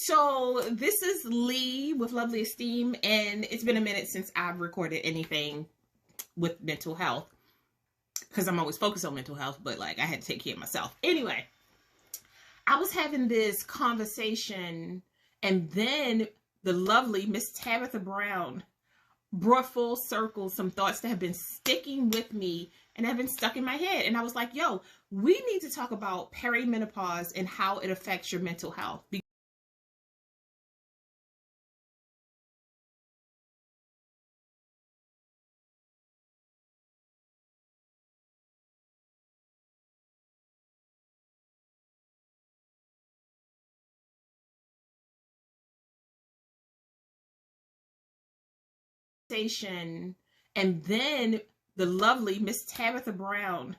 So this is Lee with Lovely Esteem, and it's been a minute since I've recorded anything with mental health because I'm always focused on mental health, but like I had to take care of myself. Anyway, I was having this conversation, and then the lovely Miss Tabitha Brown brought full circle some thoughts that have been sticking with me and have been stuck in my head. And I was like, yo, we need to talk about perimenopause and how it affects your mental health. And then the lovely Miss Tabitha Brown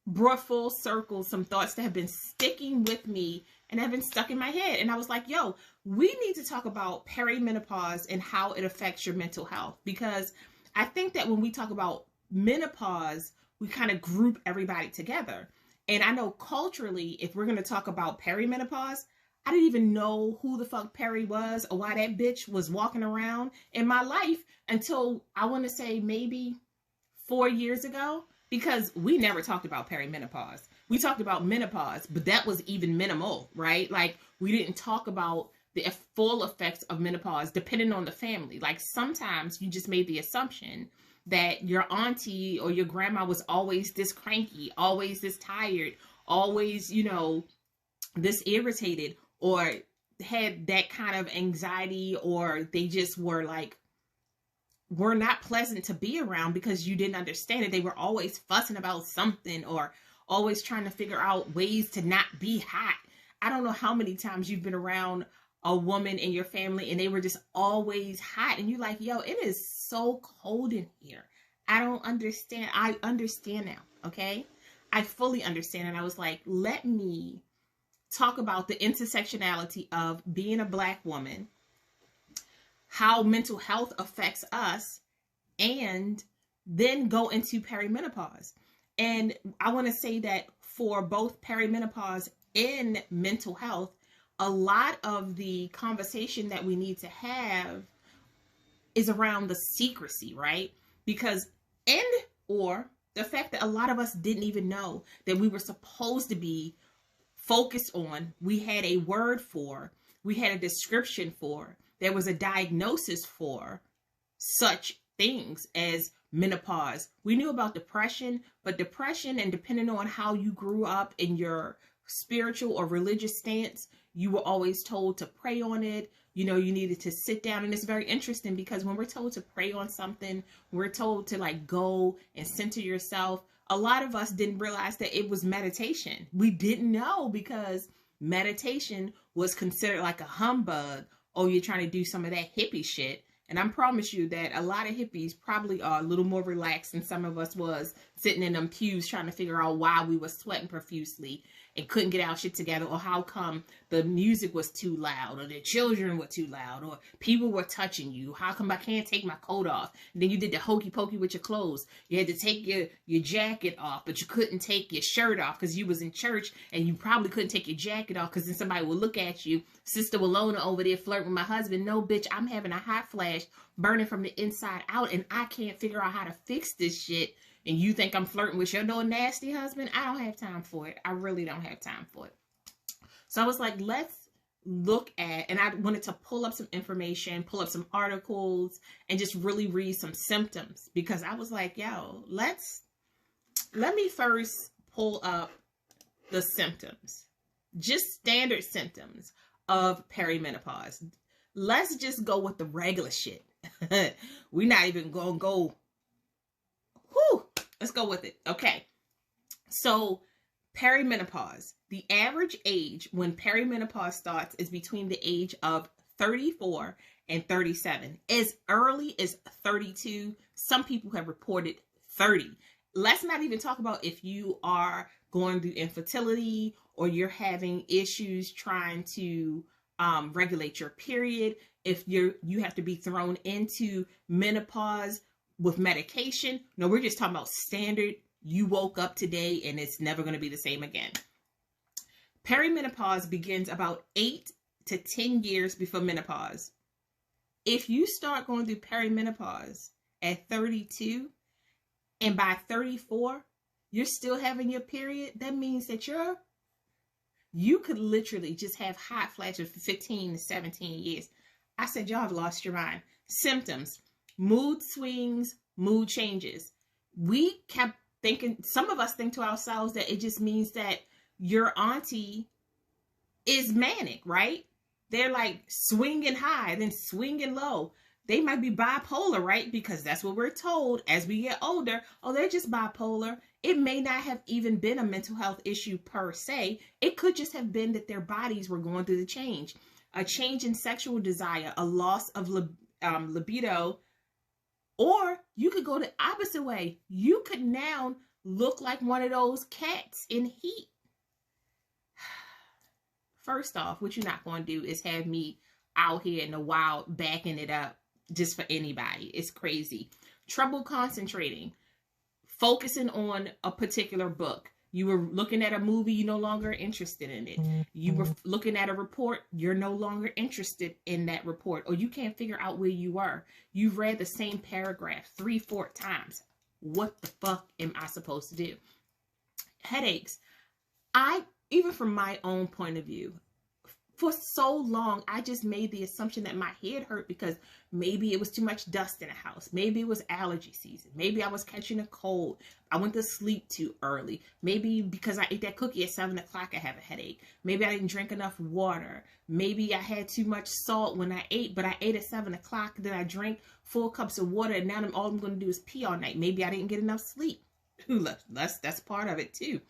brought full circle some thoughts that have been sticking with me and have been stuck in my head. And I was like, yo, we need to talk about perimenopause and how it affects your mental health. Because I think that when we talk about menopause, we kind of group everybody together. And I know culturally, if we're going to talk about perimenopause, I didn't even know who the fuck Peri was or why that bitch was walking around in my life until I want to say maybe 4 years ago, because we never talked about perimenopause. We talked about menopause, but that was even minimal, right? Like we didn't talk about the full effects of menopause depending on the family. Like sometimes you just made the assumption that your auntie or your grandma was always this cranky, always this tired, always, you know, this irritated, or had that kind of anxiety, or they just were like, were not pleasant to be around because you didn't understand it. They were always fussing about something or always trying to figure out ways to not be hot. I don't know how many times you've been around a woman in your family and they were just always hot. And you're like, yo, it is so cold in here. I don't understand. I understand now. Okay. I fully understand. And I was like, let me talk about the intersectionality of being a Black woman, how mental health affects us, and then go into perimenopause. And I want to say that for both perimenopause and mental health, a lot of the conversation that we need to have is around the secrecy, right? Because or the fact that a lot of us didn't even know that we were supposed to be focused on, we had a word for, we had a description for, there was a diagnosis for such things as menopause. We knew about depression, but depression, and depending on how you grew up in your spiritual or religious stance, you were always told to pray on it. You know, you needed to sit down. And it's very interesting because when we're told to pray on something, we're told to like go and center yourself. A lot of us didn't realize that it was meditation. We didn't know because meditation was considered like a humbug. Oh, you're trying to do some of that hippie shit. And I promise you that a lot of hippies probably are a little more relaxed than some of us was sitting in them pews trying to figure out why we were sweating profusely and couldn't get our shit together, or how come the music was too loud, or the children were too loud, or people were touching you. How come I can't take my coat off? And then you did the hokey pokey with your clothes. You had to take your jacket off, but you couldn't take your shirt off because you was in church, and you probably couldn't take your jacket off because then somebody would look at you. Sister Walona over there flirting with my husband. No, bitch, I'm having a hot flash burning from the inside out, and I can't figure out how to fix this shit. And you think I'm flirting with your little nasty husband? I don't have time for it. I really don't have time for it. So I was like, let's look at, and I wanted to pull up some information, pull up some articles, and just really read some symptoms, because I was like, yo, let me first pull up the symptoms, just standard symptoms of perimenopause. Let's just go with the regular shit. We're not even gonna go. Whew, let's go with it. Okay. So perimenopause, the average age when perimenopause starts is between the age of 34 and 37. As early as 32, some people have reported 30. Let's not even talk about if you are going through infertility or you're having issues trying to regulate your period. If you have to be thrown into menopause with medication. No, we're just talking about standard. You woke up today and it's never going to be the same again. Perimenopause begins about 8 to 10 years before menopause. If you start going through perimenopause at 32 and by 34, you're still having your period, that means that you could literally just have hot flashes for 15 to 17 years. I said, y'all have lost your mind. Symptoms, mood swings, mood changes. We kept thinking, some of us think to ourselves that it just means that your auntie is manic, right? They're like swinging high, then swinging low. They might be bipolar, right? Because that's what we're told as we get older. Oh, they're just bipolar. It may not have even been a mental health issue per se. It could just have been that their bodies were going through the change. A change in sexual desire, a loss of libido, or you could go the opposite way. You could now look like one of those cats in heat. First off, what you're not going to do is have me out here in the wild backing it up just for anybody. It's crazy. Trouble concentrating, focusing on a particular book. You were looking at a movie, you're no longer interested in it. You were looking at a report, you're no longer interested in that report, or you can't figure out where you were. You've read the same paragraph 3-4 times. What the fuck am I supposed to do? Headaches. Even from my own point of view, for so long, I just made the assumption that my head hurt because maybe it was too much dust in the house. Maybe it was allergy season. Maybe I was catching a cold. I went to sleep too early. Maybe because I ate that cookie at 7 o'clock, I have a headache. Maybe I didn't drink enough water. Maybe I had too much salt when I ate, but I ate at 7 o'clock. Then I drank 4 cups of water, and now all I'm going to do is pee all night. Maybe I didn't get enough sleep. That's part of it too.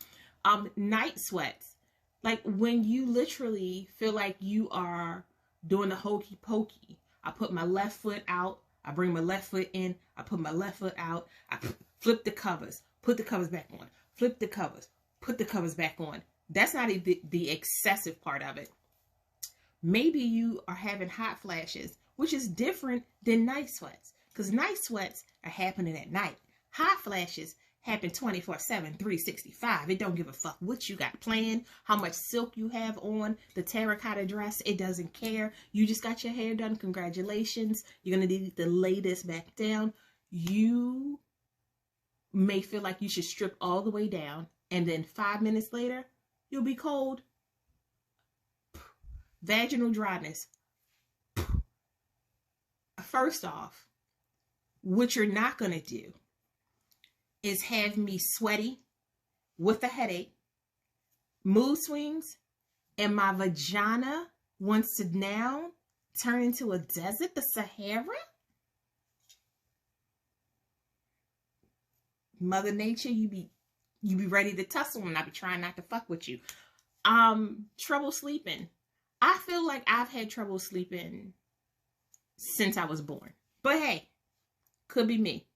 Night sweats. Like when you literally feel like you are doing the hokey pokey. I put my left foot out. I bring my left foot in. I put my left foot out. I flip the covers. Put the covers back on. Flip the covers. Put the covers back on. That's not the excessive part of it. Maybe you are having hot flashes, which is different than night sweats. Because night sweats are happening at night. Hot flashes happen 24/7, 365. It don't give a fuck what you got planned, how much silk you have on, the terracotta dress. It doesn't care. You just got your hair done. Congratulations. You're going to need to lay this back down. You may feel like you should strip all the way down, and then 5 minutes later, you'll be cold. Vaginal dryness. First off, what you're not going to do is have me sweaty with a headache, mood swings, and my vagina wants to now turn into a desert, the Sahara? Mother Nature, you be ready to tussle, and I be trying not to fuck with you. Trouble sleeping. I feel like I've had trouble sleeping since I was born. But hey, could be me.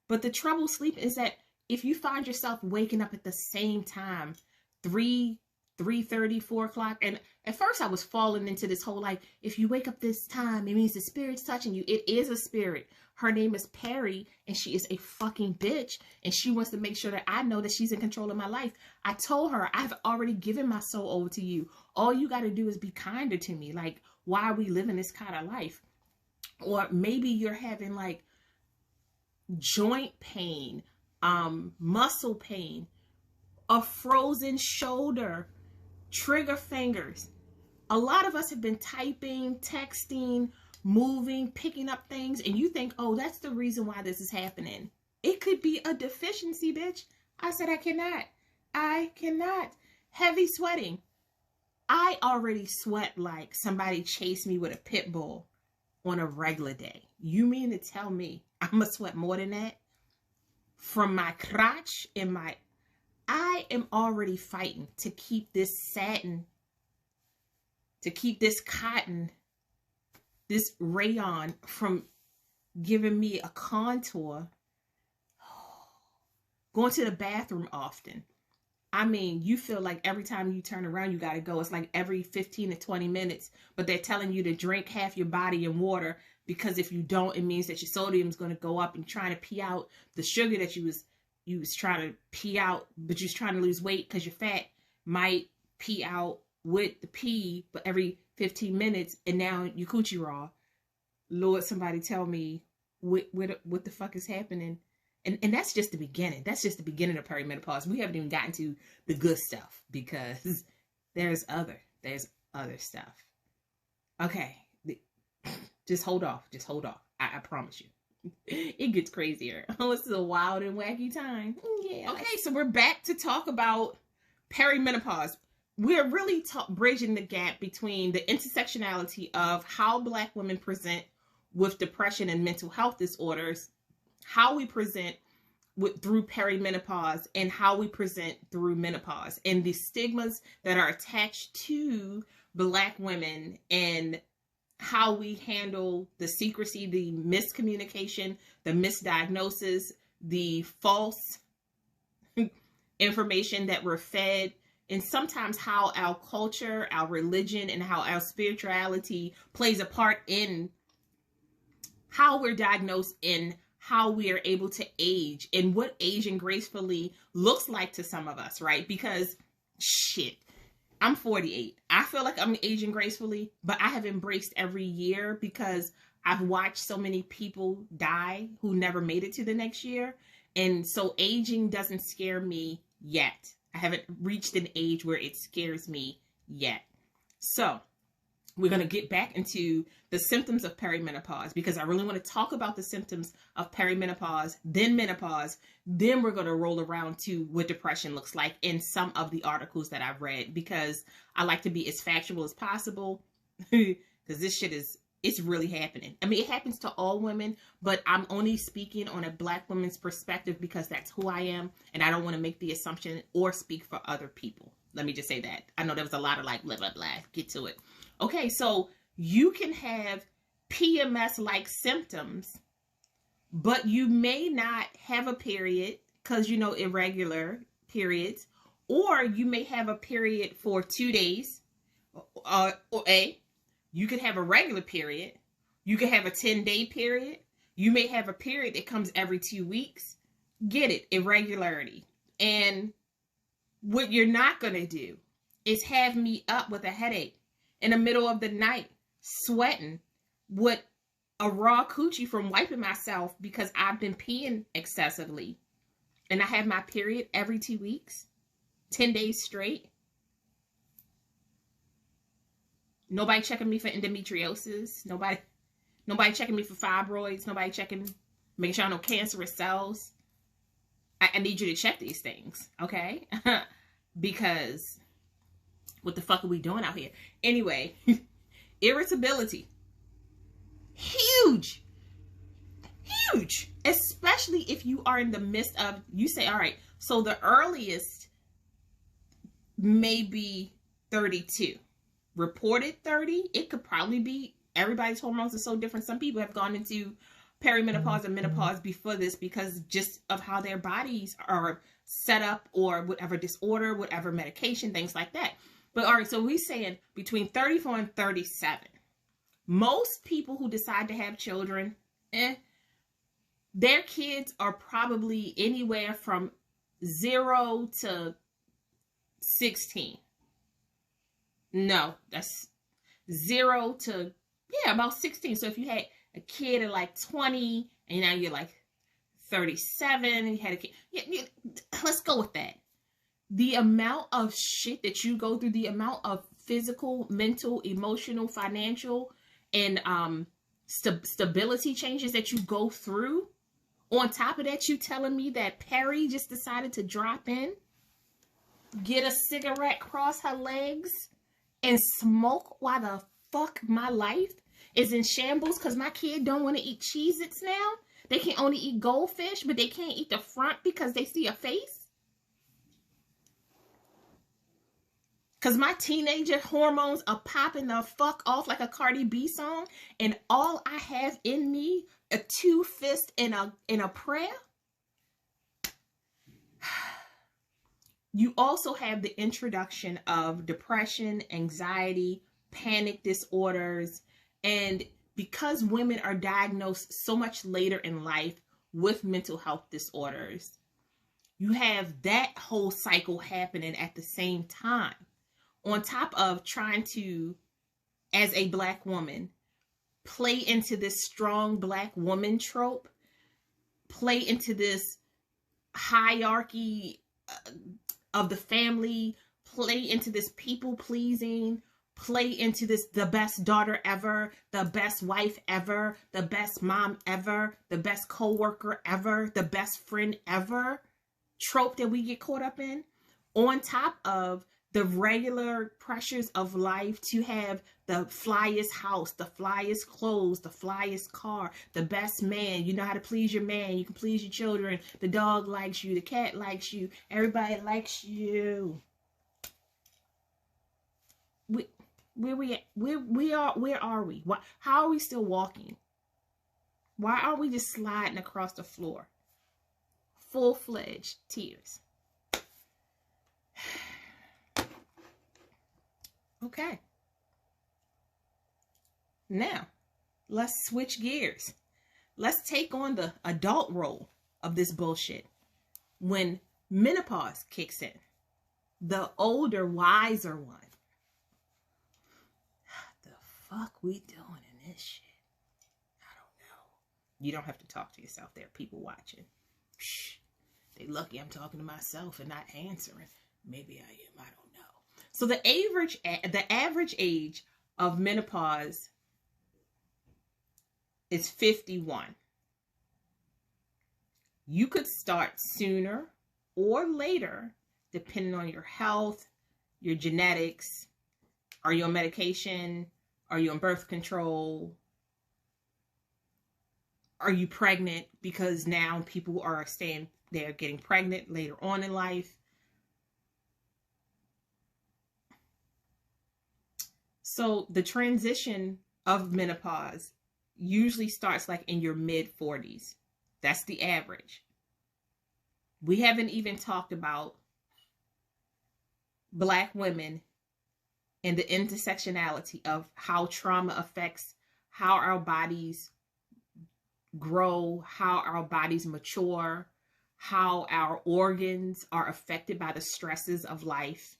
But the trouble sleep is that if you find yourself waking up at the same time, 3:30, 4 o'clock, and at first I was falling into this whole like, if you wake up this time, it means the spirit's touching you. It is a spirit. Her name is Peri, and she is a fucking bitch, and she wants to make sure that I know that she's in control of my life. I told her, I've already given my soul over to you. All you got to do is be kinder to me. Like, why are we living this kind of life? Or maybe you're having like joint pain, muscle pain, a frozen shoulder, trigger fingers. A lot of us have been typing, texting, moving, picking up things, and you think, oh, that's the reason why this is happening. It could be a deficiency, bitch. I said I cannot. Heavy sweating. I already sweat like somebody chased me with a pit bull on a regular day. You mean to tell me I'm gonna sweat more than that? From my crotch and I am already fighting to keep this satin, to keep this cotton, this rayon from giving me a contour. Going to the bathroom often. I mean, you feel like every time you turn around, you got to go. It's like every 15 to 20 minutes, but they're telling you to drink half your body in water, because if you don't, it means that your sodium is going to go up, and trying to pee out the sugar that you was trying to pee out, but you're trying to lose weight because your fat might pee out with the pee, but every 15 minutes, and now you coochie raw. Lord, somebody tell me what the fuck is happening. And that's just the beginning. That's just the beginning of perimenopause. We haven't even gotten to the good stuff, because there's other stuff. Okay. Just hold off. Just hold off. I promise you. It gets crazier. Oh, it's a wild and wacky time. Yeah. Okay, so we're back to talk about perimenopause. We're really bridging the gap between the intersectionality of how Black women present with depression and mental health disorders, how we present through perimenopause, and how we present through menopause, and the stigmas that are attached to Black women, and how we handle the secrecy, the miscommunication, the misdiagnosis, the false information that we're fed, and sometimes how our culture, our religion, and how our spirituality plays a part in how we're diagnosed and how we are able to age, and what aging gracefully looks like to some of us, right? Because shit, I'm 48. I feel like I'm aging gracefully, but I have embraced every year because I've watched so many people die who never made it to the next year. And so aging doesn't scare me yet. I haven't reached an age where it scares me yet. So we're going to get back into the symptoms of perimenopause, because I really want to talk about the symptoms of perimenopause, then menopause. Then we're going to roll around to what depression looks like in some of the articles that I've read, because I like to be as factual as possible, because this shit it's really happening. I mean, it happens to all women, but I'm only speaking on a Black woman's perspective because that's who I am, and I don't want to make the assumption or speak for other people. Let me just say that. I know there was a lot of like, blah, blah, blah. Get to it. Okay, so you can have PMS-like symptoms, but you may not have a period because, you know, irregular periods, or you may have a period for 2 days, or you could have a regular period. You could have a 10-day period. You may have a period that comes every 2 weeks. Get it? Irregularity. And what you're not going to do is have me up with a headache in the middle of the night, sweating with a raw coochie from wiping myself because I've been peeing excessively. And I have my period every 2 weeks, 10 days straight. Nobody checking me for endometriosis. Nobody checking me for fibroids. Nobody making sure I know cancerous cells. I need you to check these things, okay? Because what the fuck are we doing out here? Anyway, irritability. Huge. Huge. Especially if you are in the midst of, you say, all right, so the earliest may be 32. Reported 30. It could probably be, everybody's hormones are so different. Some people have gone into perimenopause and menopause before this because just of how their bodies are set up, or whatever disorder, whatever medication, things like that. But all right, so we're saying between 34 and 37. Most people who decide to have children, their kids are probably anywhere from 0 to 16. No, that's 0 to, yeah, about 16. So if you had a kid at like 20 and now you're like 37 and you had a kid, yeah, let's go with that. The amount of shit that you go through, the amount of physical, mental, emotional, financial, and stability changes that you go through. On top of that, you telling me that Peri just decided to drop in, get a cigarette, cross her legs, and smoke while the fuck my life is in shambles because my kid don't want to eat Cheez-Its now? They can only eat goldfish, but they can't eat the front because they see a face? Because my teenager hormones are popping the fuck off like a Cardi B song, and all I have in me, a 2 fist and a prayer. You also have the introduction of depression, anxiety, panic disorders, and because women are diagnosed so much later in life with mental health disorders, you have that whole cycle happening at the same time. On top of trying to as a Black woman, play into this strong Black woman trope, play into this hierarchy of the family, play into this people pleasing, play into this the best daughter ever, the best wife ever, the best mom ever, the best co-worker ever, the best friend ever trope that we get caught up in, on top of the regular pressures of life to have the flyest house, the flyest clothes, the flyest car, the best man. You know how to please your man. You can please your children. The dog likes you. The cat likes you. Everybody likes you. Where are we? How are we still walking? Why aren't we just sliding across the floor? Full-fledged tears. Okay. Now, let's switch gears. Let's take on the adult role of this bullshit. When menopause kicks in, the older, wiser one. The fuck we doing in this shit? I don't know. You don't have to talk to yourself. There are people watching. Shh. They lucky I'm talking to myself and not answering. Maybe I am. I don't know. So the average age of menopause is 51. You could start sooner or later, depending on your health, your genetics. Are you on medication? Are you on birth control? Are you pregnant? Because now people are saying they're getting pregnant later on in life. So the transition of menopause usually starts like in your mid-40s. That's the average. We haven't even talked about Black women and the intersectionality of how trauma affects how our bodies grow, how our bodies mature, how our organs are affected by the stresses of life.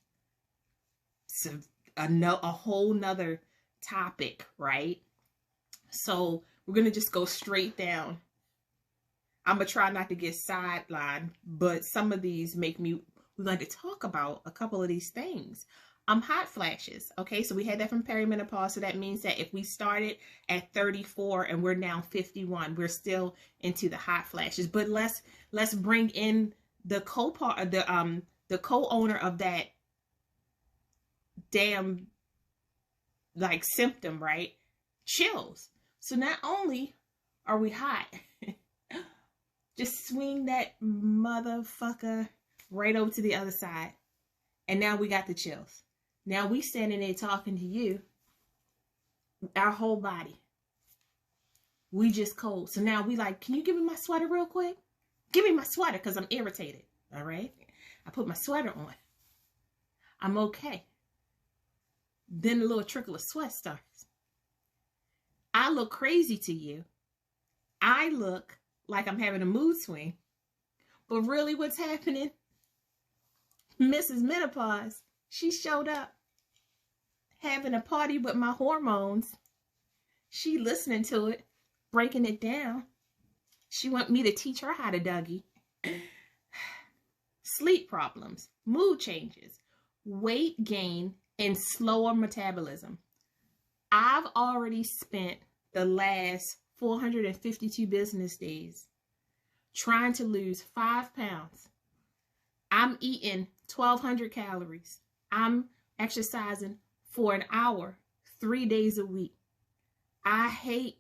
So a whole nother topic, right? So we're going to just go straight down. I'm going to try not to get sidelined, but some of these make me like to talk about a couple of these things. Hot flashes. Okay, so we had that from perimenopause. So that means that if we started at 34 and we're now 51, we're still into the hot flashes. But let's bring in the co-owner of that damn like symptom, right? Chills. So not only are we hot, just swing that motherfucker right over to the other side. And now we got the chills. Now we standing there talking to you, our whole body. We just cold. So now we like, can you give me my sweater real quick? Give me my sweater because I'm irritated. All right. I put my sweater on. I'm okay. Then a little trickle of sweat starts. I look crazy to you. I look like I'm having a mood swing. But really what's happening? Mrs. Menopause, she showed up having a party with my hormones. She listening to it, breaking it down. She want me to teach her how to Dougie. Sleep problems, mood changes, weight gain, and slower metabolism. I've already spent the last 452 business days trying to lose 5 pounds. I'm eating 1,200 calories. I'm exercising for an hour, 3 days a week. I hate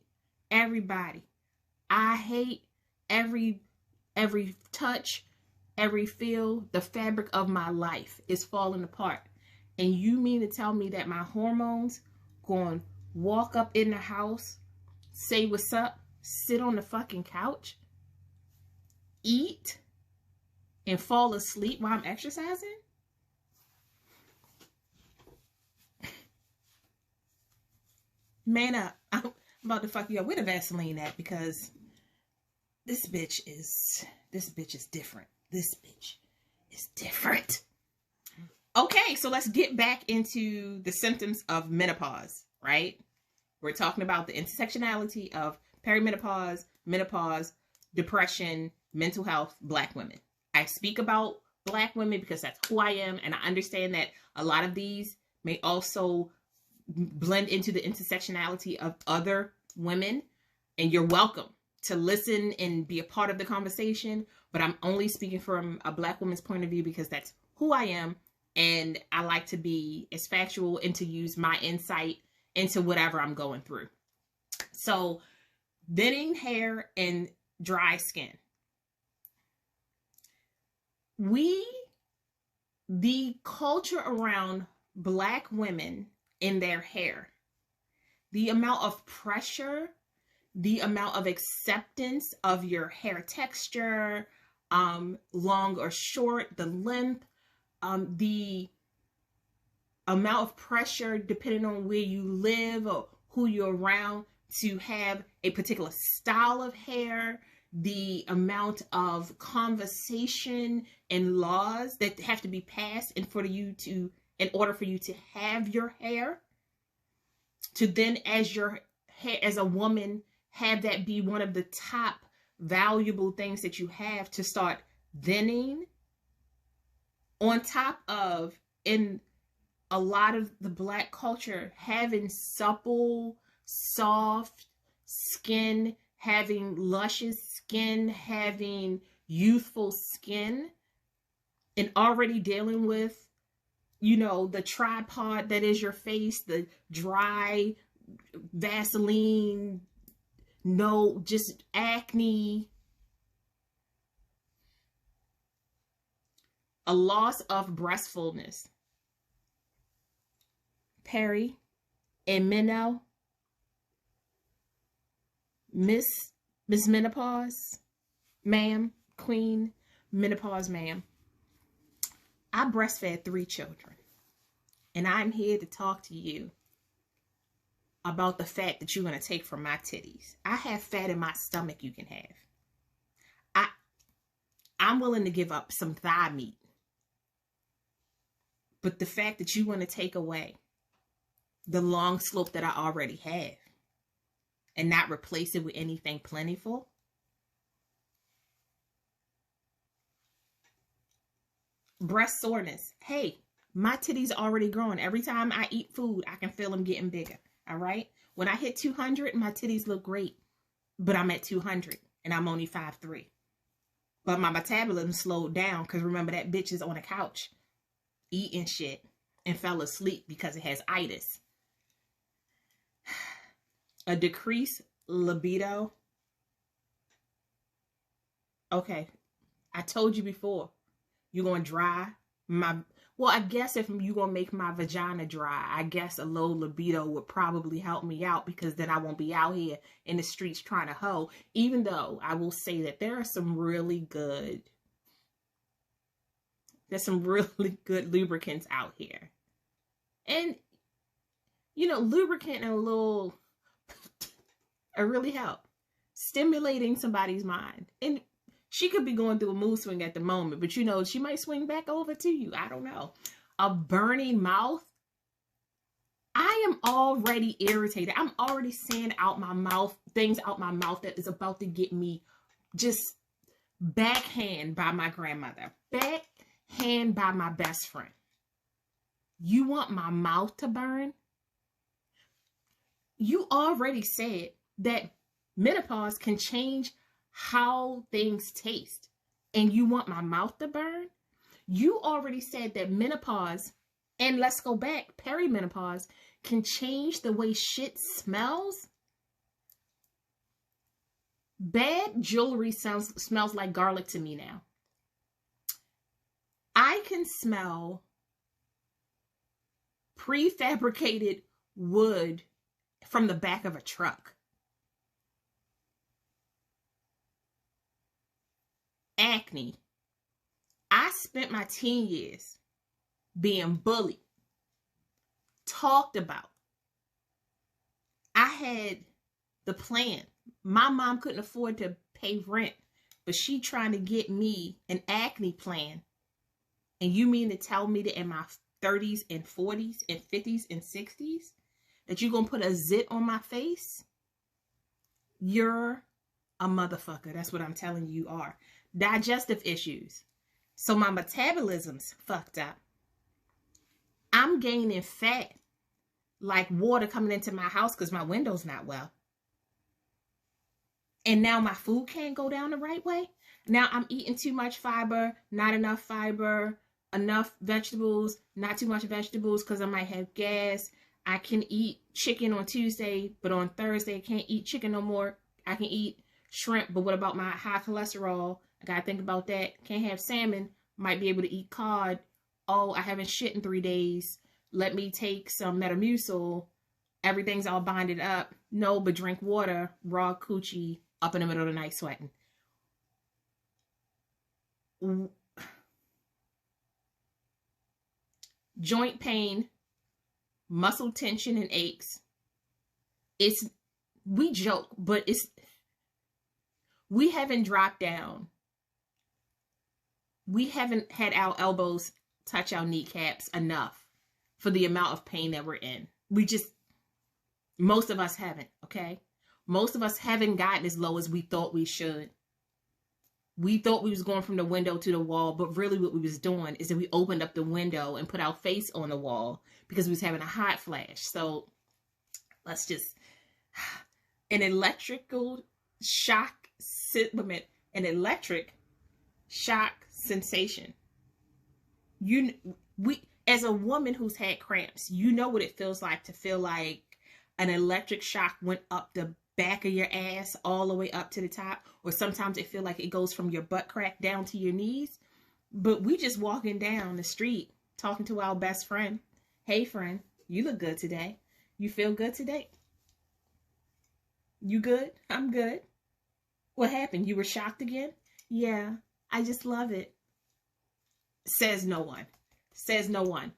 everybody. I hate every touch, every feel. The fabric of my life is falling apart. And you mean to tell me that my hormones going to walk up in the house, say what's up, sit on the fucking couch, eat, and fall asleep while I'm exercising? Man up. I'm about to fuck you up with a Vaseline at, because this bitch is different. This bitch is different. Okay, so let's get back into the symptoms of menopause. right? We're talking about the intersectionality of perimenopause, menopause, depression, mental health, Black women. I speak about Black women because that's who I am, and I understand that a lot of these may also blend into the intersectionality of other women, and you're welcome to listen and be a part of the conversation, but I'm only speaking from a Black woman's point of view because that's who I am, and I like to be as factual and to use my insight into whatever I'm going through. So, thinning hair and dry skin. The culture around Black women in their hair, the amount of pressure, the amount of acceptance of your hair texture, long or short, the length, the amount of pressure depending on where you live or who you're around to have a particular style of hair, the amount of conversation and laws that have to be passed in order for you to have your hair, to then as a woman have that be one of the top valuable things that you have to start thinning, on top of, in a lot of the Black culture, having supple, soft skin, having luscious skin, having youthful skin, and already dealing with, the tripod that is your face, the dry Vaseline, just acne, a loss of breastfulness. Peri and Menno, Miss Menopause, ma'am, Queen Menopause, ma'am. I breastfed 3 children, and I'm here to talk to you about the fat that you're going to take from my titties. I have fat in my stomach you can have. I'm willing to give up some thigh meat, but the fact that you want to take away the long slope that I already have and not replace it with anything plentiful. Breast soreness. Hey, my titties already growing. Every time I eat food, I can feel them getting bigger. All right. When I hit 200, my titties look great, but I'm at 200 and I'm only 5'3". But my metabolism slowed down because remember that bitch is on a couch eating shit and fell asleep because it has itis. A decreased libido. Okay, I told you before, you're going to dry I guess if you're going to make my vagina dry, I guess a low libido would probably help me out because then I won't be out here in the streets trying to hoe. Even though I will say that there's some really good lubricants out here. And, lubricant and a little, it really help. Stimulating somebody's mind. And she could be going through a mood swing at the moment, but she might swing back over to you. I don't know. A burning mouth. I am already irritated. I'm already saying things out my mouth that is about to get me just backhand by my grandmother. Backhand by my best friend. You want my mouth to burn? You already said that menopause can change how things taste, and you want my mouth to burn? You already said that menopause, and let's go back, perimenopause, can change the way shit smells? Bad jewelry smells like garlic to me now. I can smell prefabricated wood from the back of a truck. Acne. I spent my teen years being bullied, talked about. I had the plan. My mom couldn't afford to pay rent, but she trying to get me an acne plan. And you mean to tell me that in my 30s and 40s and 50s and 60s that you're going to put a zit on my face, you're a motherfucker. That's what I'm telling you are. Digestive issues. So my metabolism's fucked up. I'm gaining fat like water coming into my house because my window's not well. And now my food can't go down the right way. Now I'm eating too much fiber, not enough fiber, enough vegetables, not too much vegetables because I might have gas. I can eat chicken on Tuesday, but on Thursday I can't eat chicken no more. I can eat shrimp, but what about my high cholesterol? I gotta think about that. Can't have salmon. Might be able to eat cod. Oh, I haven't shit in 3 days. Let me take some Metamucil. Everything's all binded up. No, but drink water. Raw coochie up in the middle of the night sweating. Joint pain, muscle tension and aches. We joke, but we haven't dropped down. We haven't had our elbows touch our kneecaps enough for the amount of pain that we're in. Most of us haven't, okay? Most of us haven't gotten as low as we thought we should. We thought we was going from the window to the wall, but really what we was doing is that we opened up the window and put our face on the wall because we was having a hot flash. So let's just, an electric shock sensation. As a woman who's had cramps, you know what it feels like to feel like an electric shock went up the back of your ass all the way up to the top, or sometimes it feels like it goes from your butt crack down to your knees. But we just walking down the street talking to our best friend. Hey friend, you look good today. You feel good today? You good? I'm good. What happened? You were shocked again? Yeah, I just love it. Says no one. Says no one.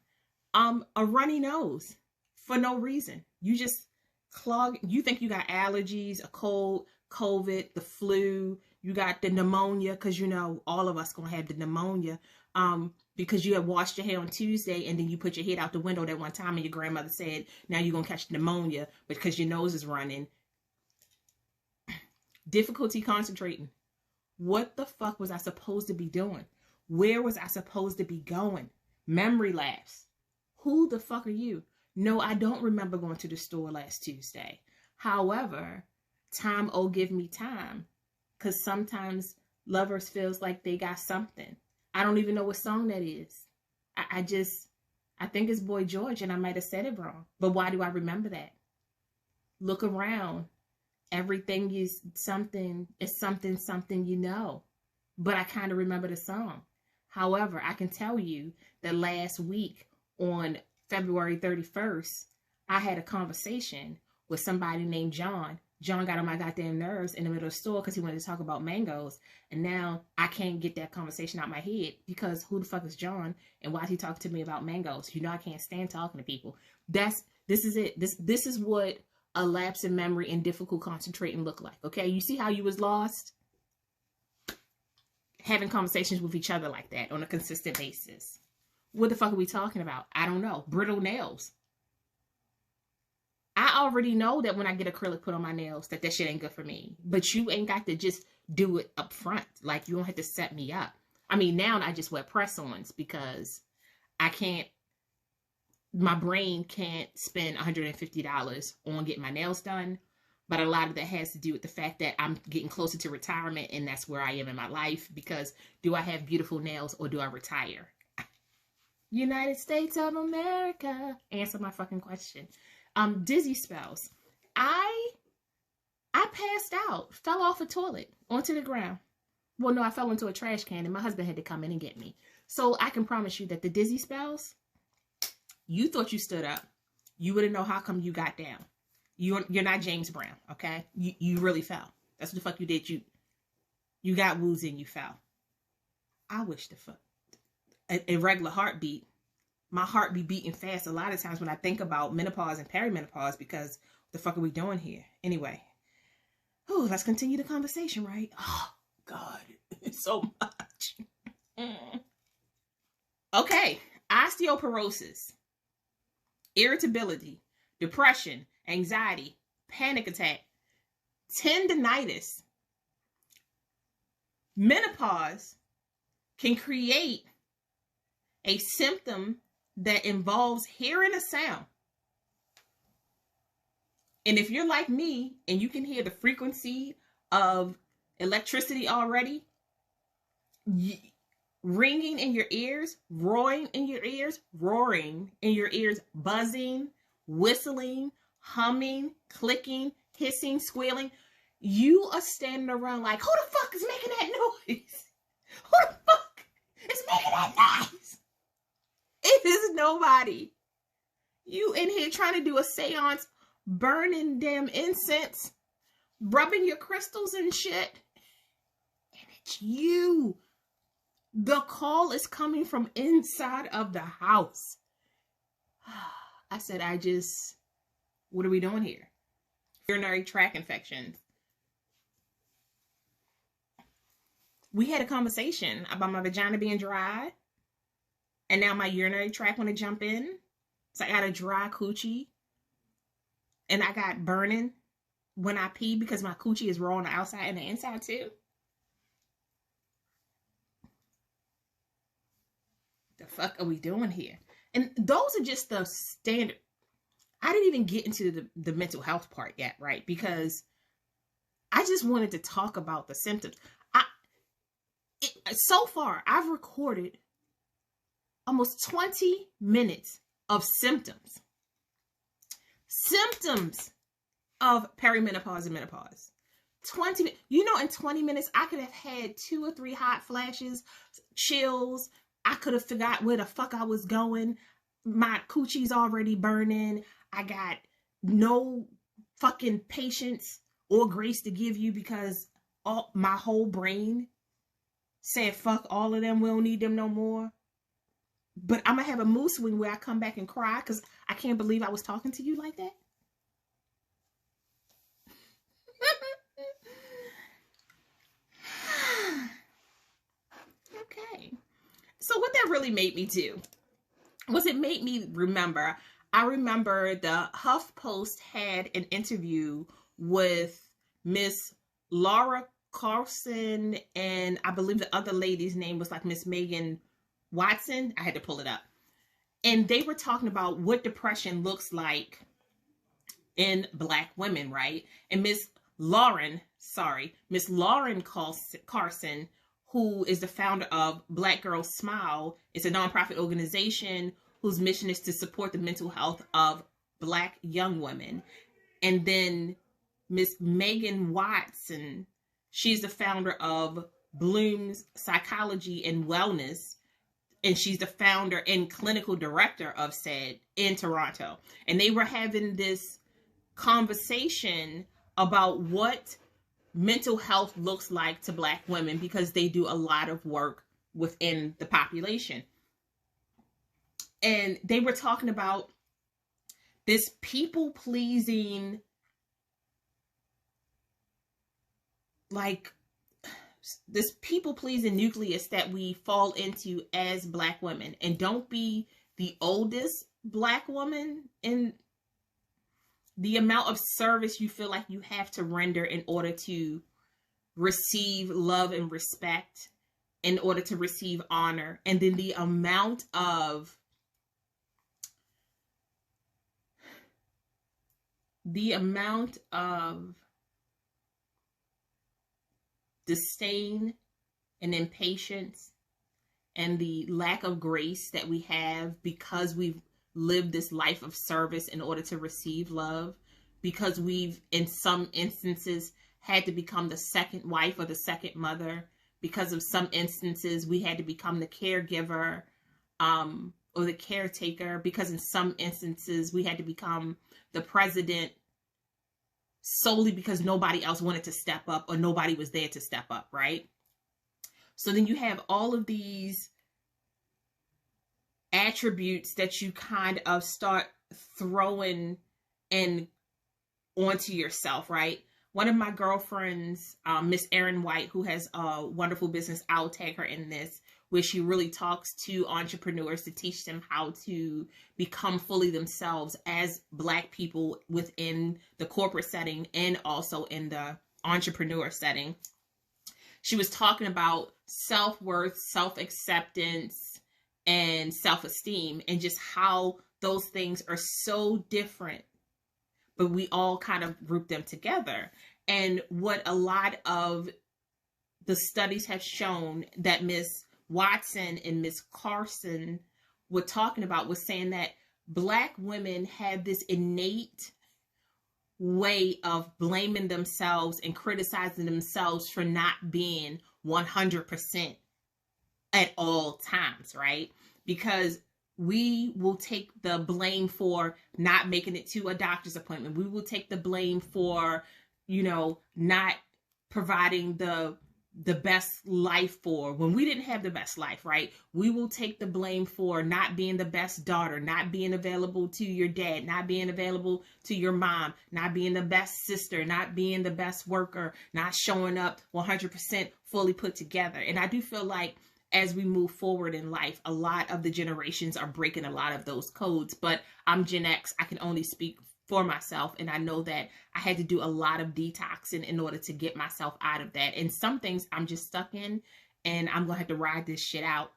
A runny nose for no reason. You just clog. You think you got allergies, a cold, COVID, the flu. You got the pneumonia because you know all of us gonna have the pneumonia. Because you had washed your hair on Tuesday and then you put your head out the window that one time and your grandmother said, now you're gonna catch pneumonia because your nose is running. Difficulty concentrating. What the fuck was I supposed to be doing? Where was I supposed to be going? Memory lapse. Who the fuck are you? No, I don't remember going to the store last Tuesday. However, time give me time. Because sometimes lovers feels like they got something. I don't even know what song that is. I think it's Boy George and I might have said it wrong. But why do I remember that? Look around. Everything is something you know. But I kind of remember the song. However, I can tell you that last week on February 31st, I had a conversation with somebody named John. John got on my goddamn nerves in the middle of the store because he wanted to talk about mangoes. And now I can't get that conversation out my head because who the fuck is John? And why is he talking to me about mangoes? You know I can't stand talking to people. This is it. This is what a lapse in memory and difficult concentrating look like. Okay, you see how you was lost? Having conversations with each other like that on a consistent basis. What the fuck are we talking about? I don't know. Brittle nails. I already know that when I get acrylic put on my nails that shit ain't good for me. But you ain't got to just do it up front. Like, you don't have to set me up. I mean, now I just wear press-ons because I can't, my brain can't spend $150 on getting my nails done. But a lot of that has to do with the fact that I'm getting closer to retirement and that's where I am in my life. Because do I have beautiful nails or do I retire? United States of America. Answer my fucking question. Dizzy spells. I passed out, fell off a toilet onto the ground. Well, no, I fell into a trash can and my husband had to come in and get me. So I can promise you that the dizzy spells, you thought you stood up. You wouldn't know how come you got down. You're not James Brown, okay? You really fell. That's what the fuck you did. You got woozy and you fell. I wish the fuck. A regular heartbeat. My heart be beating fast a lot of times when I think about menopause and perimenopause because what the fuck are we doing here? Anyway. Oh, let's continue the conversation, right? Oh, God. It's so much. Okay. Osteoporosis. Irritability. depression, anxiety, panic attack, tendinitis. Menopause can create a symptom that involves hearing a sound. And if you're like me and you can hear the frequency of electricity already, ringing in your ears, roaring in your ears, buzzing, whistling, humming, clicking, hissing, squealing, you are standing around like, who the fuck is making that noise? Who the fuck is making that noise? It is nobody. You in here trying to do a seance, burning damn incense, rubbing your crystals and shit. And it's you. The call is coming from inside of the house. I said, what are we doing here? Urinary tract infections. We had a conversation about my vagina being dry. And now my urinary tract want to jump in. So I got a dry coochie. And I got burning when I pee because my coochie is raw on the outside and the inside too. The fuck are we doing here? And those are just the standard. I didn't even get into the mental health part yet, right? Because I just wanted to talk about the symptoms. So far, I've recorded almost 20 minutes of symptoms. Symptoms of perimenopause and menopause. 20 minutes. You know, in 20 minutes, I could have had 2 or 3 hot flashes, chills. I could have forgot where the fuck I was going. My coochie's already burning. I got no fucking patience or grace to give you because my whole brain said, fuck all of them. We don't need them no more. But I'm going to have a mood swing where I come back and cry because I can't believe I was talking to you like that. Okay. So what that really made me do was it made me remember. I remember the HuffPost had an interview with Miss Laura Carlson, and I believe the other lady's name was like Miss Megan Watson. I had to pull it up. And they were talking about what depression looks like in Black women, right? And Miss Lauren Carson, who is the founder of Black Girls Smile, is a nonprofit organization whose mission is to support the mental health of Black young women. And then Miss Megan Watson, she's the founder of Bloom's Psychology and Wellness, and she's the founder and clinical director of SAID in Toronto. And they were having this conversation about what mental health looks like to Black women because they do a lot of work within the population. And they were talking about this people-pleasing, this people-pleasing nucleus that we fall into as Black women. And don't be the oldest Black woman in the amount of service you feel like you have to render in order to receive love and respect, in order to receive honor. And then the amount of disdain and impatience and the lack of grace that we have because we've lived this life of service in order to receive love, because we've in some instances had to become the second wife or the second mother, because of some instances we had to become the caregiver or the caretaker, because in some instances we had to become the president solely because nobody else wanted to step up or nobody was there to step up, right? So then you have all of these attributes that you kind of start throwing in onto yourself, right? One of my girlfriends, Miss Erin White, who has a wonderful business, I'll tag her in this, where she really talks to entrepreneurs to teach them how to become fully themselves as Black people within the corporate setting and also in the entrepreneur setting. She was talking about self-worth, self-acceptance, and self-esteem, and just how those things are so different, but we all kind of group them together. And what a lot of the studies have shown that Miss Watson and Miss Carson were talking about was saying that Black women have this innate way of blaming themselves and criticizing themselves for not being 100% at all times, right? Because we will take the blame for not making it to a doctor's appointment. We will take the blame for, you know, not providing the best life for when we didn't have the best life, right? We will take the blame for not being the best daughter, not being available to your dad, not being available to your mom, not being the best sister, not being the best worker, not showing up 100% fully put together. And I do feel like as we move forward in life, a lot of the generations are breaking a lot of those codes. But I'm Gen X. I can only speak for myself, and I know that I had to do a lot of detoxing in order to get myself out of that. And some things I'm just stuck in, and I'm gonna have to ride this shit out.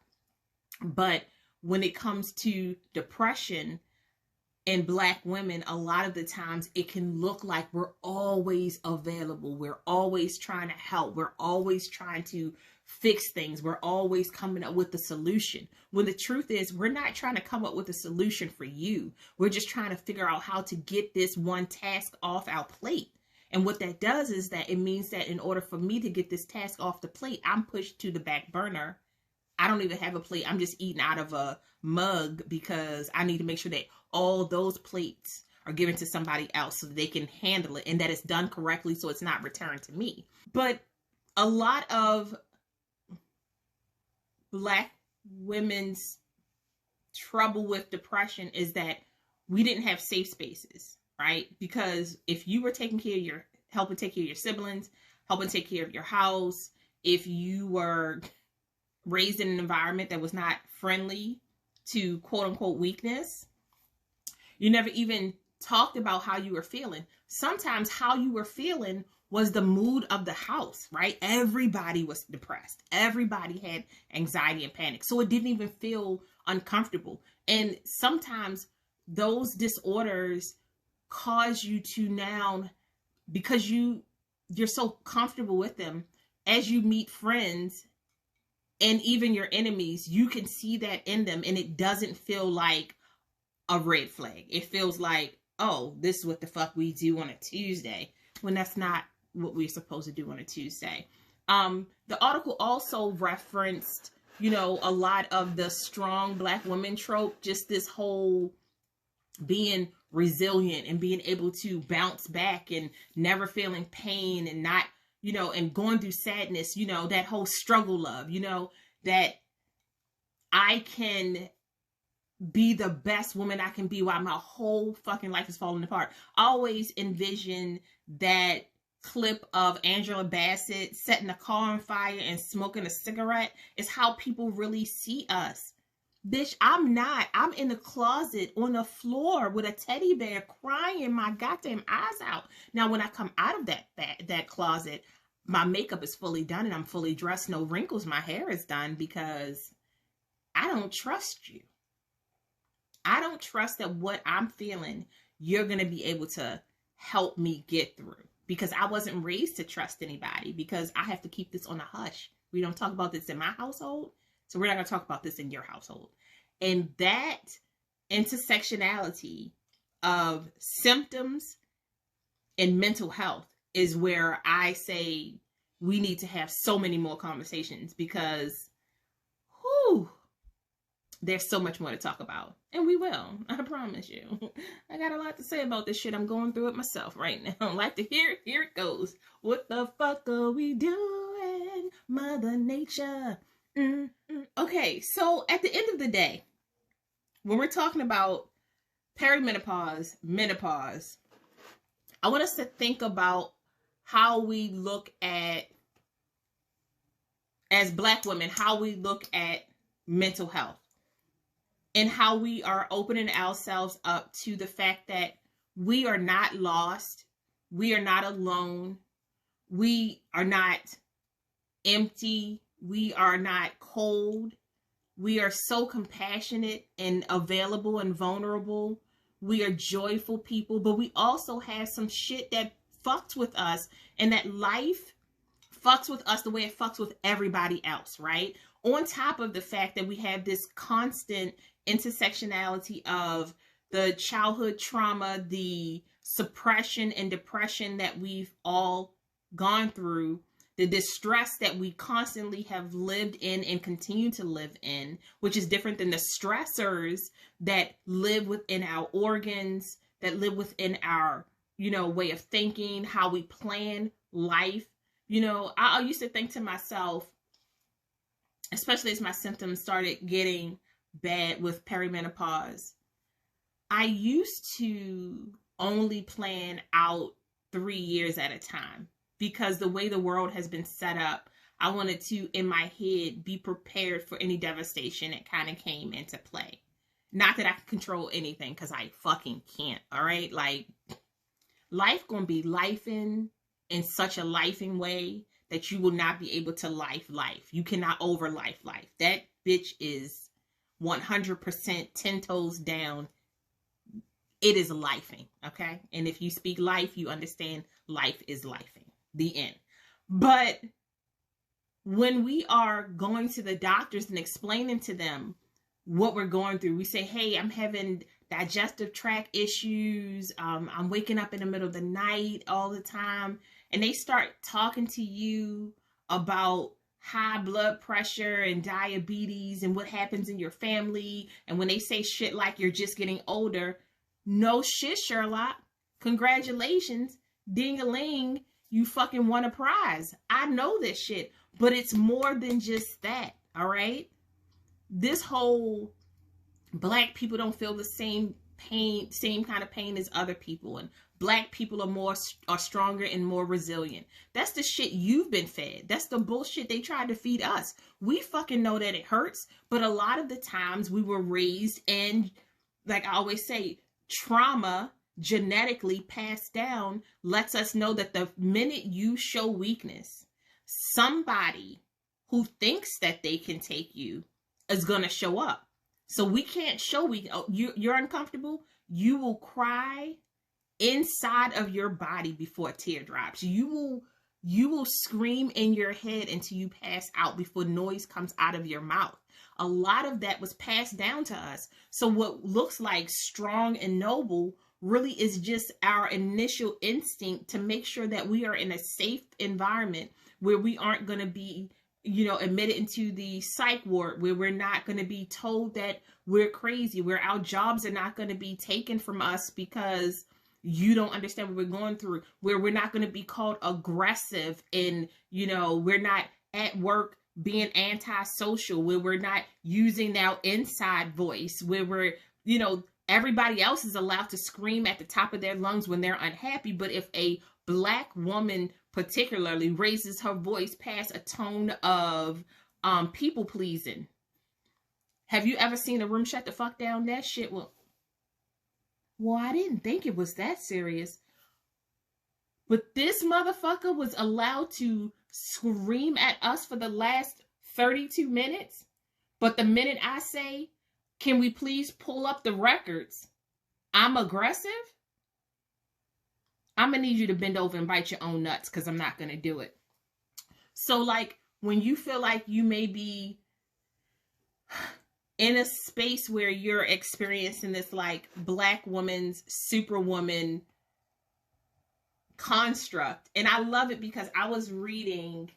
But when it comes to depression and Black women, a lot of the times it can look like we're always available, we're always trying to help, we're always trying to fix things, we're always coming up with a solution, when the truth is we're not trying to come up with a solution for you. We're just trying to figure out how to get this one task off our plate. And what that does is that it means that in order for me to get this task off the plate, I'm pushed to the back burner. I don't even have a plate. I'm just eating out of a mug because I need to make sure that all those plates are given to somebody else so that they can handle it and that it's done correctly so it's not returned to me. But a lot of Black women's trouble with depression is that we didn't have safe spaces, right? Because if you were helping take care of your siblings, helping take care of your house, if you were raised in an environment that was not friendly to quote unquote weakness, you never even talked about how you were feeling. Sometimes how you were feeling was the mood of the house, right? Everybody was depressed. Everybody had anxiety and panic. So it didn't even feel uncomfortable. And sometimes those disorders cause you to now, because you're so comfortable with them, as you meet friends and even your enemies, you can see that in them, and it doesn't feel like a red flag. It feels like, oh, this is what the fuck we do on a Tuesday, when that's not what we're supposed to do on a Tuesday. The article also referenced, you know, a lot of the strong Black woman trope, just this whole being resilient and being able to bounce back and never feeling pain and not, you know, and going through sadness, you know, that whole struggle love, you know, that I can be the best woman I can be while my whole fucking life is falling apart. I always envision that clip of Angela Bassett setting a car on fire and smoking a cigarette is how people really see us. Bitch, I'm in the closet on the floor with a teddy bear crying my goddamn eyes out. Now, when I come out of that closet, my makeup is fully done and I'm fully dressed, no wrinkles, my hair is done, because I don't trust you. I don't trust that what I'm feeling, you're going to be able to help me get through, because I wasn't raised to trust anybody, because I have to keep this on a hush. We don't talk about this in my household, so we're not going to talk about this in your household. And that intersectionality of symptoms and mental health is where I say we need to have so many more conversations, because whew, there's so much more to talk about. And we will. I promise you. I got a lot to say about this shit. I'm going through it myself right now. Like to hear it? Here it goes. What the fuck are we doing, Mother Nature? Okay, so at the end of the day, when we're talking about perimenopause, menopause, I want us to think about how we look at as Black women, how we look at mental health and how we are opening ourselves up to the fact that we are not lost, we are not alone, we are not empty, we are not cold. We are so compassionate and available and vulnerable. We are joyful people, but we also have some shit that fucks with us, and that life fucks with us the way it fucks with everybody else, right? On top of the fact that we have this constant intersectionality of the childhood trauma, the suppression and depression that we've all gone through, the distress that we constantly have lived in and continue to live in, which is different than the stressors that live within our organs, that live within our, way of thinking, how we plan life. I used to think to myself, especially as my symptoms started getting bad with perimenopause, I used to only plan out 3 years at a time, because the way the world has been set up, I wanted to, in my head, be prepared for any devastation that kind of came into play. Not that I can control anything, because I fucking can't, all right? Like, life gonna be lifing in such a lifing way that you will not be able to life. You cannot over life. That bitch is 100% 10 toes down. It is lifing, okay? And if you speak life, you understand life is lifing. The end. But when we are going to the doctors and explaining to them what we're going through, we say, hey, I'm having digestive tract issues. I'm waking up in the middle of the night all the time. And they start talking to you about high blood pressure and diabetes and what happens in your family. And when they say shit like you're just getting older, no shit, Sherlock. Congratulations. Ding-a-ling. You fucking won a prize. I know this shit, but it's more than just that, all right? This whole Black people don't feel the same pain, same kind of pain as other people, and Black people are stronger and more resilient. That's the shit you've been fed. That's the bullshit they tried to feed us. We fucking know that it hurts, but a lot of the times we were raised, and like I always say, trauma genetically passed down lets us know that the minute you show weakness, somebody who thinks that they can take you is going to show up. So we can't show you're uncomfortable. You will cry inside of your body before a tear drops. You will scream in your head until you pass out before noise comes out of your mouth. A lot of that was passed down to us. So what looks like strong and noble really is just our initial instinct to make sure that we are in a safe environment where we aren't going to be, admitted into the psych ward, where we're not going to be told that we're crazy, where our jobs are not going to be taken from us because you don't understand what we're going through, where we're not going to be called aggressive and, we're not at work being antisocial, where we're not using our inside voice, where we're, everybody else is allowed to scream at the top of their lungs when they're unhappy. But if a Black woman particularly raises her voice past a tone of people pleasing, have you ever seen a room shut the fuck down? That shit will... Well, I didn't think it was that serious. But this motherfucker was allowed to scream at us for the last 32 minutes. But the minute I say, can we please pull up the records, I'm aggressive, I'm going to need you to bend over and bite your own nuts, because I'm not going to do it. So, like, when you feel like you may be in a space where you're experiencing this, like, Black woman's superwoman construct, and I love it because I was reading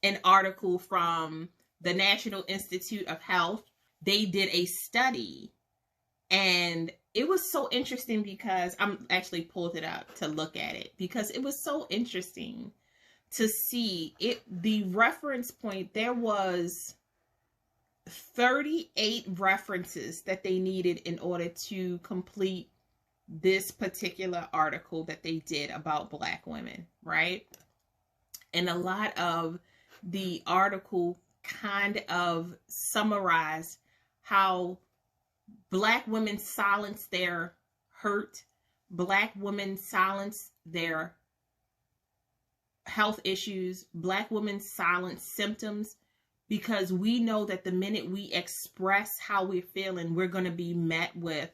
an article from the National Institute of Health. They did a study, and it was so interesting because I'm actually pulled it up to look at it, because it was so interesting to see it. The reference point, there was 38 references that they needed in order to complete this particular article that they did about Black women, right? And a lot of the article kind of summarize how Black women silence their hurt, Black women silence their health issues, Black women silence symptoms, because we know that the minute we express how we're feeling, we're going to be met with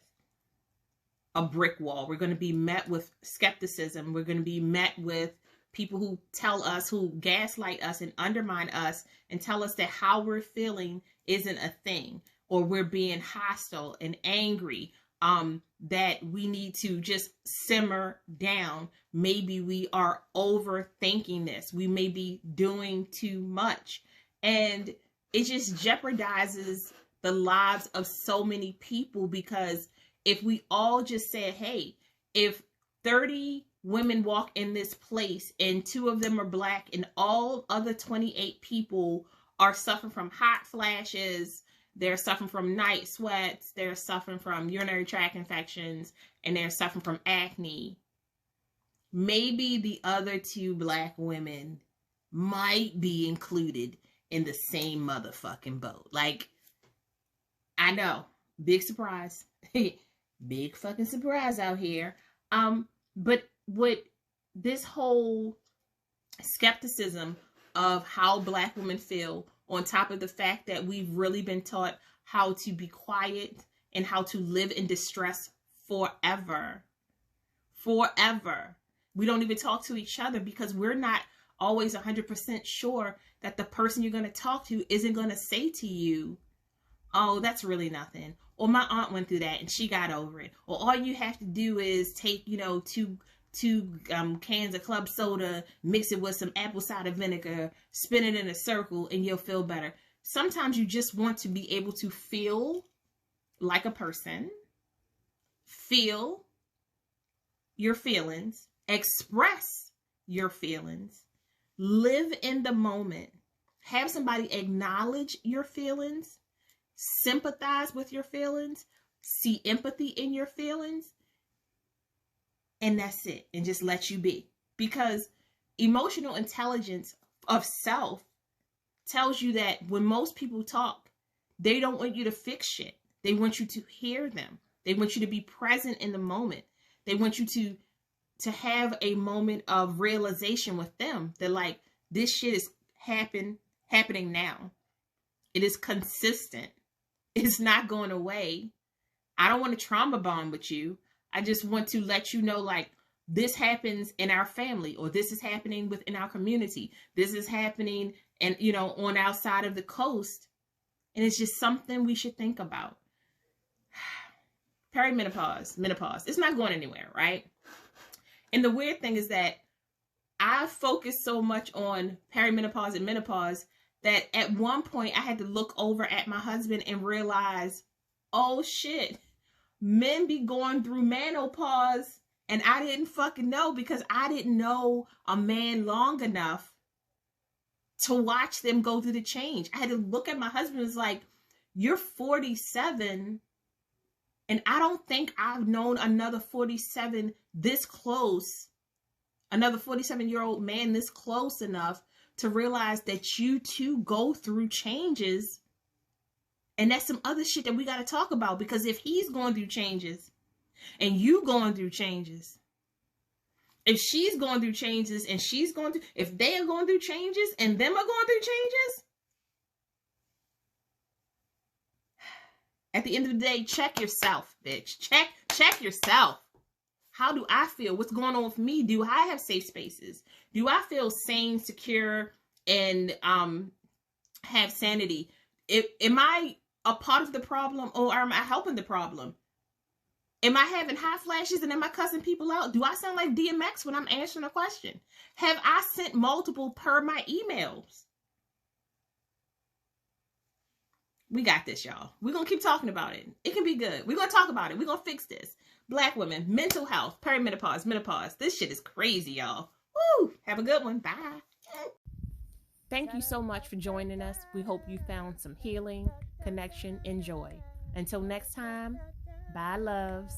a brick wall. We're going to be met with skepticism. We're going to be met with people who tell us, who gaslight us and undermine us and tell us that how we're feeling isn't a thing, or we're being hostile and angry, that we need to just simmer down. Maybe we are overthinking this. We may be doing too much. And it just jeopardizes the lives of so many people, because if we all just said, hey, if 30 women walk in this place and 2 of them are Black and all other 28 people are suffering from hot flashes, they're suffering from night sweats, they're suffering from urinary tract infections, and they're suffering from acne, maybe the other 2 Black women might be included in the same motherfucking boat. Like, I know, big surprise. Big fucking surprise out here. But what this whole skepticism of how Black women feel, on top of the fact that we've really been taught how to be quiet and how to live in distress forever. Forever. We don't even talk to each other because we're not always 100% sure that the person you're going to talk to isn't going to say to you, oh, that's really nothing. Or my aunt went through that and she got over it. Or all you have to do is take, two cans of club soda, mix it with some apple cider vinegar, spin it in a circle, and you'll feel better. Sometimes you just want to be able to feel like a person, feel your feelings, express your feelings, live in the moment, have somebody acknowledge your feelings, sympathize with your feelings, see empathy in your feelings, and that's it. And just let you be. Because emotional intelligence of self tells you that when most people talk, they don't want you to fix shit. They want you to hear them. They want you to be present in the moment. They want you to have a moment of realization with them that, like, this shit is happening now. It is consistent. It's not going away. I don't want to trauma bond with you. I just want to let you know, like, this happens in our family, or this is happening within our community. This is happening and, on our side of the coast. And it's just something we should think about. Perimenopause, menopause. It's not going anywhere, right? And the weird thing is that I focused so much on perimenopause and menopause that at one point I had to look over at my husband and realize, oh shit, men be going through menopause and I didn't fucking know, because I didn't know a man long enough to watch them go through the change. I had to look at my husband and was like, you're 47 and I don't think I've known another 47 this close, another 47-year-old man this close enough to realize that you too go through changes. And that's some other shit that we got to talk about, because if he's going through changes and you going through changes, if she's going through changes and she's going through, if they are going through changes and them are going through changes, at the end of the day, check yourself, bitch. Check yourself. How do I feel? What's going on with me? Do I have safe spaces? Do I feel sane, secure, and have sanity? Am I a part of the problem, or am I helping the problem? Am I having hot flashes and am I cussing people out? Do I sound like DMX when I'm answering a question? Have I sent multiple per my emails? We got this, y'all. We're going to keep talking about it. It can be good. We're going to talk about it. We're going to fix this. Black women, mental health, perimenopause, menopause. This shit is crazy, y'all. Woo! Have a good one. Bye. Thank you so much for joining us. We hope you found some healing, connection, and joy. Until next time, bye, loves.